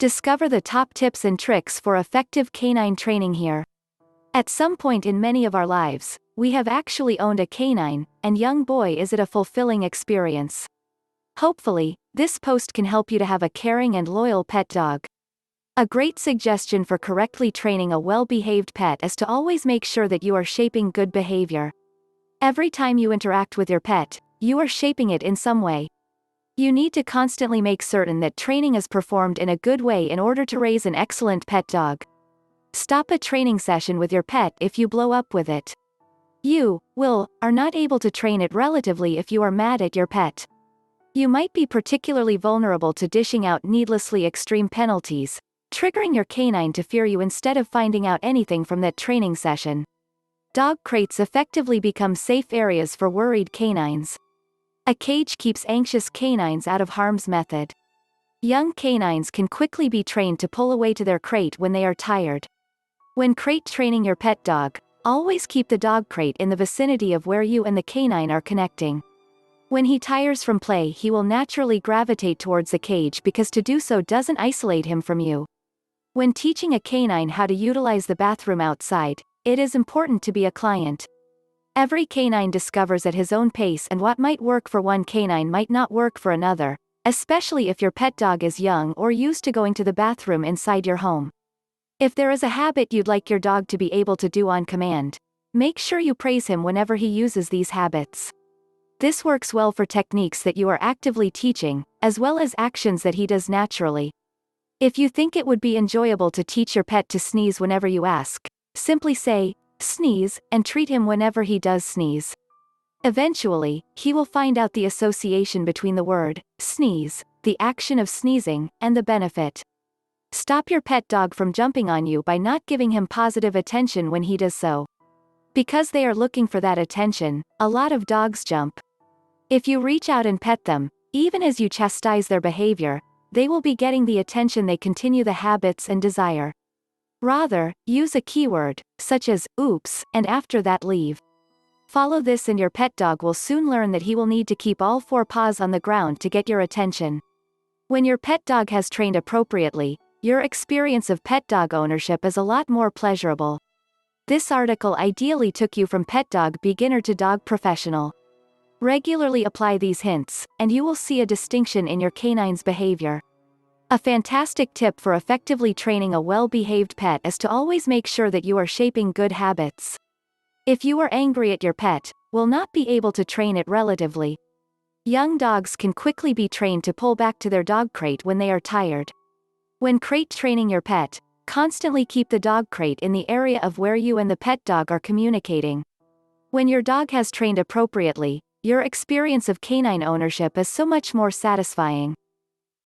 Discover the top tips and tricks for effective canine training here. At some point in many of our lives, we have actually owned a canine, and young boy is it a fulfilling experience. Hopefully, this post can help you to have a caring and loyal pet dog. A great suggestion for correctly training a well-behaved pet is to always make sure that you are shaping good behavior. Every time you interact with your pet, you are shaping it in some way. You need to constantly make certain that training is performed in a good way in order to raise an excellent pet dog. Stop a training session with your pet if you blow up with it. You are not able to train it relatively if you are mad at your pet. You might be particularly vulnerable to dishing out needlessly extreme penalties, triggering your canine to fear you instead of finding out anything from that training session. Dog crates effectively become safe areas for worried canines. A cage keeps anxious canines out of harm's method. Young canines can quickly be trained to pull away to their crate when they are tired. When crate training your pet dog, always keep the dog crate in the vicinity of where you and the canine are connecting. When he tires from play, he will naturally gravitate towards the cage because to do so doesn't isolate him from you. When teaching a canine how to utilize the bathroom outside, it is important to be a client. Every canine discovers at his own pace, and what might work for one canine might not work for another, especially if your pet dog is young or used to going to the bathroom inside your home. If there is a habit you'd like your dog to be able to do on command, make sure you praise him whenever he uses these habits. This works well for techniques that you are actively teaching, as well as actions that he does naturally. If you think it would be enjoyable to teach your pet to sneeze whenever you ask, simply say, "Sneeze," and treat him whenever he does sneeze. Eventually, he will find out the association between the word, sneeze, the action of sneezing, and the benefit. Stop your pet dog from jumping on you by not giving him positive attention when he does so. Because they are looking for that attention, a lot of dogs jump. If you reach out and pet them, even as you chastise their behavior, they will be getting the attention they continue the habits and desire. Rather, use a keyword, such as, oops, and after that leave. Follow this and your pet dog will soon learn that he will need to keep all four paws on the ground to get your attention. When your pet dog has trained appropriately, your experience of pet dog ownership is a lot more pleasurable. This article ideally took you from pet dog beginner to dog professional. Regularly apply these hints, and you will see a distinction in your canine's behavior. A fantastic tip for effectively training a well-behaved pet is to always make sure that you are shaping good habits. If you are angry at your pet, will not be able to train it relatively. Young dogs can quickly be trained to pull back to their dog crate when they are tired. When crate training your pet, constantly keep the dog crate in the area of where you and the pet dog are communicating. When your dog has trained appropriately, your experience of canine ownership is so much more satisfying.